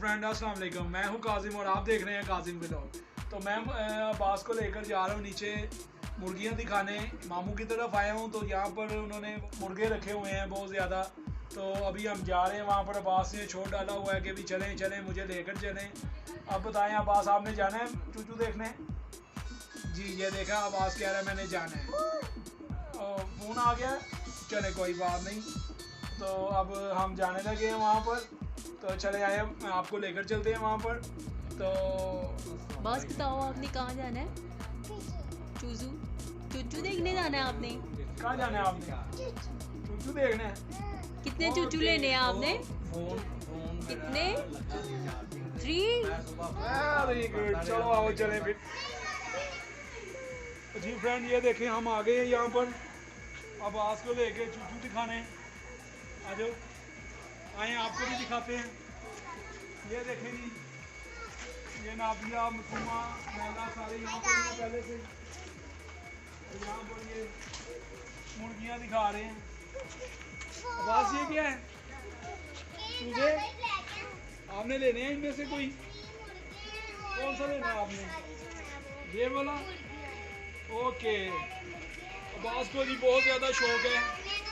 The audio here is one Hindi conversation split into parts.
फ्रेंड, अस्सलाम वालेकुम। मैं हूं काजिम और आप देख रहे हैं काजिम व्लॉग। तो मैं अब्बास को लेकर जा रहा हूं नीचे मुर्गियां दिखाने। मामू की तरफ आया हूं तो यहाँ पर उन्होंने मुर्गे रखे हुए हैं बहुत ज़्यादा। तो अभी हम जा रहे हैं वहाँ पर। अब्बास ने छोड़ डाला हुआ है कि भी चलें चलें, मुझे लेकर चलें। अब बताएं अब्बास, आपने जाना है चूचू देखने? जी, ये देखा अब्बास कह रहा है मैंने जाना है। फ़ोन आ गया, चले कोई बात नहीं। तो अब हम जाने लगे हैं वहाँ पर। तो चले आए, मैं आपको लेकर चलते हैं वहाँ पर। तो बस बताओ, आपने कहाँ जाना है? चूजू चूचू देखने जाना है आपने? कहाँ जाना है आपने? चूचू देखना है। कितने चूचू लेने हैं आपने? कितने? 3? वेरी गुड, चलो आओ चलें फिर। जी फ्रेंड, ये देखें हम आ गए हैं यहाँ पर। अब आज को लेके चूचू दिखाने आ जाओ, आए आपको भी दिखाते हैं। ये देखें जी, ये नाबिया, मसूमा, मैला सारे यहाँ पर हैं पहले से। और यहाँ पर ये मुर्गियाँ दिखा रहे हैं। आवाज़ ये क्या है? तुझे आपने लेने हैं इनमें से कोई? कौन सा लेना है आपने? ये वाला? ओके। अब्बास को जी बहुत ज़्यादा शौक है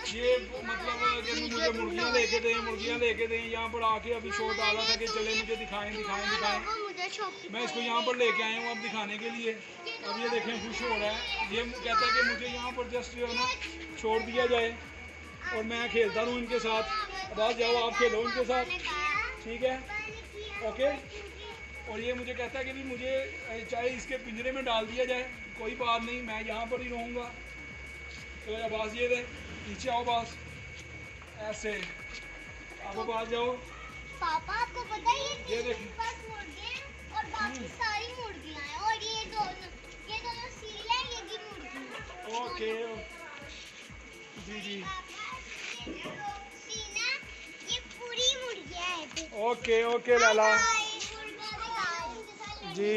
ये, मतलब कि मुझे मुर्गियाँ लेके दें, मुर्गियाँ लेके दें। यहाँ पर आके अभी शौक डाला था कि चले मुझे दिखाएं दिखाएं दिखाएं। मैं इसको यहाँ पर लेके आया हूँ अब दिखाने के लिए। अब ये देखें खुश हो रहा है। ये कहता है कि मुझे यहाँ पर जस्ट जो है ना छोड़ दिया जाए और मैं खेलता रहूँ इनके साथ। अब्बास जाओ आप खेलो इनके साथ, ठीक है? ओके। और ये मुझे कहता है कि भी मुझे चाहे इसके पिंजरे में डाल दिया जाए, कोई बात नहीं, मैं यहाँ पर ही रहूँगा। तो अब्बास ये दे, नीचे आओ बास, ऐसे आप बाहर जाओ। पापा आपको पता है ये ये पास मुर्गे हैं और बाकी सारी मुर्गियां हैं, और ये दोनों सील है, ये भी मुर्गी है। ओके जी जी, सीना ये पूरी मुर्गियां हैं। ओके ओके लाला जी।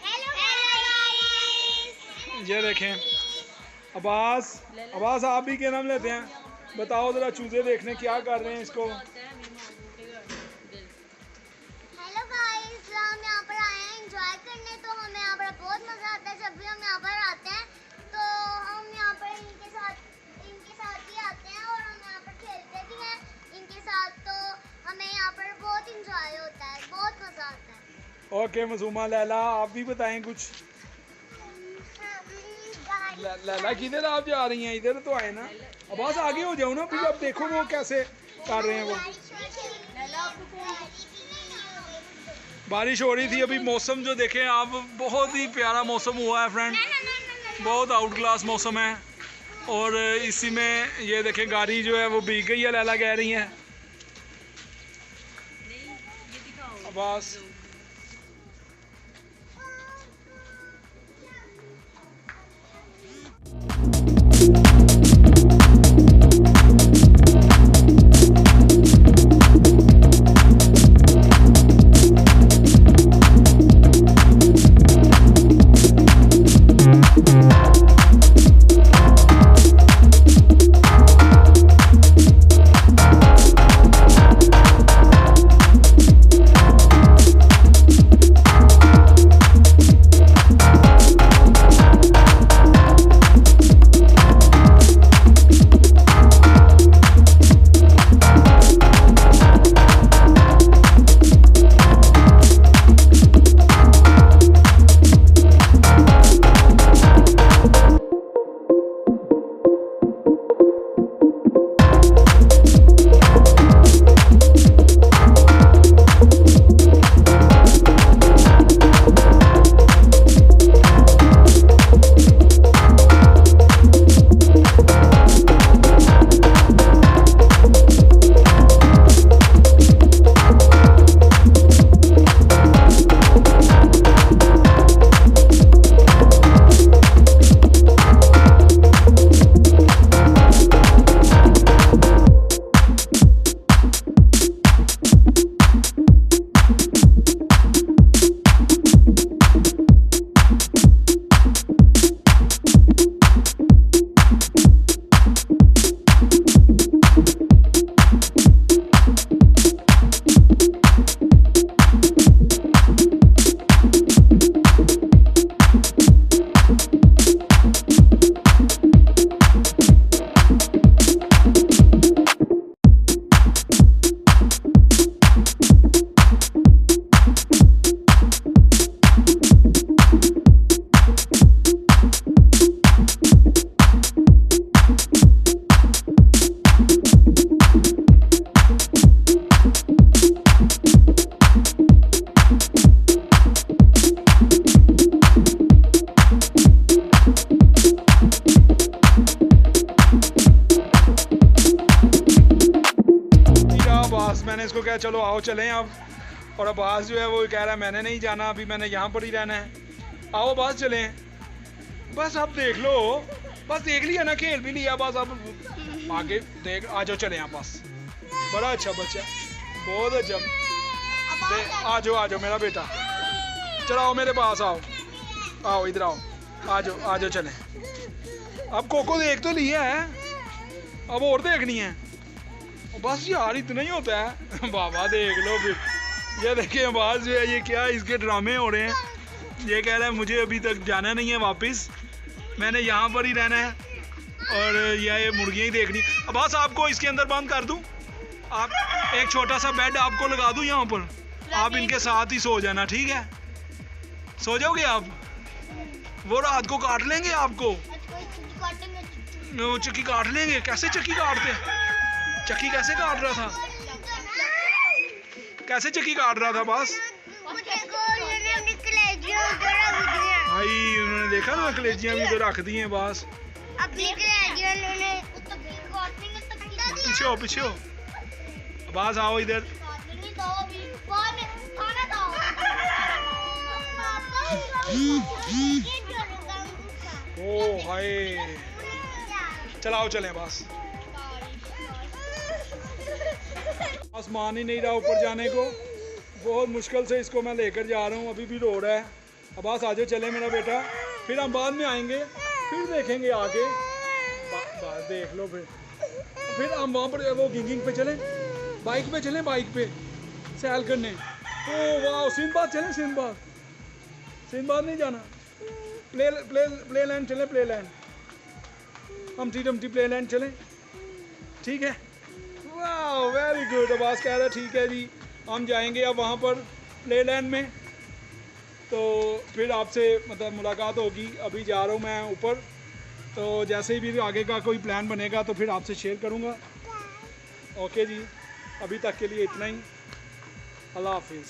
हेलो गाइस, ये देखें अब्बास, अब्बास आप भी क्या नाम लेते हैं? बताओ ज़रा चूज़े देखने क्या कर रहे हैं इसको। हेलो गाइस, हम यहाँ पर आए हैं एंजॉय करने। तो हमें यहाँ पर बहुत मज़ा आता है जब भी हम यहाँ पर आते हैं। तो हम यहाँ पर इनके साथ ही आते हैं और हम यहाँ पर खेलते भी हैं इनके साथ। तो हमें यहाँ पर बहुत इंजॉय होता है, बहुत मज़ा आता है। ओके मसूमा, लैला आप भी बताएं कुछ। लैला किधर आप जा रही हैं? इधर तो आए ना। अब्बास आगे हो जाओ ना फिर। अब देखो वो कैसे कर रहे हैं वो। बारिश हो रही थी अभी, मौसम जो देखें आप, बहुत ही प्यारा मौसम हुआ है फ्रेंड, बहुत आउट क्लास मौसम है। और इसी में ये देखें गाड़ी जो है वो भीग गई है, लैला कह रही हैं। अब्बास चलो आओ चलें अब। और अब्बास जो है वो कह रहा है मैंने नहीं जाना, अभी मैंने यहाँ पर ही रहना है। आओ अब्बास चलें। बस अब देख लो, बस देख लिया ना, खेल भी लिया, बस अब आगे देख। आ जाओ चलें आप, बस बड़ा अच्छा बच्चा, बहुत अच्छा। आ जाओ मेरा बेटा, चलो आओ मेरे पास, आओ इधर आओ, आ जाओ चलें। अब कोको देख तो लिया है, अब और देखनी है। बस यार इतना ही होता है। बाबा देख लो फिर, ये देखिए आवाज़ जो है ये क्या, इसके ड्रामे हो रहे हैं। ये कह रहा है मुझे अभी तक जाना नहीं है वापस, मैंने यहाँ पर ही रहना है और ये मुर्गियाँ ही देखनी। अब बस आपको इसके अंदर बंद कर दूँ, आप एक छोटा सा बेड आपको लगा दूँ यहाँ पर, आप इनके साथ ही सो जाना, ठीक है? सो जाओगे आप? वो रात को काट लेंगे आपको, वो चक्की काट लेंगे। कैसे चक्की काटते? चक्की कैसे काट रहा था? कैसे चक्की काट रहा था? बस भाई उन्होंने देखा ना, कलेजियां भी तो रख दी हैं बस। पीछे हो बस, आओ इधर। ओ हाय, चलाओ चलें बस मान ही नहीं रहा ऊपर जाने को, बहुत मुश्किल से इसको मैं लेकर जा रहा हूँ, अभी भी रो रहा है। अब बस आ जाओ चले मेरा बेटा, फिर हम बाद में आएंगे, फिर देखेंगे आगे। देख लो फिर हम वहाँ पर वो गिंगिंग पे चलें, बाइक पे चलें, बाइक पे सैर करने। ओ वाह, सिंदबाद चलें, सिंदबाद नहीं जाना, प्ले लैंड चलें, play land, हमटी Dumpty play land चलें, ठीक है? वाह वेरी गुड। अब्बास कह रहा है ठीक है जी, हम जाएंगे अब वहाँ पर प्ले लैंड में, तो फिर आपसे मतलब मुलाकात होगी। अभी जा रहा हूँ मैं ऊपर, तो जैसे ही भी आगे का कोई प्लान बनेगा तो फिर आपसे शेयर करूँगा। ओके जी, अभी तक के लिए इतना ही, अल्लाह हाफिज़।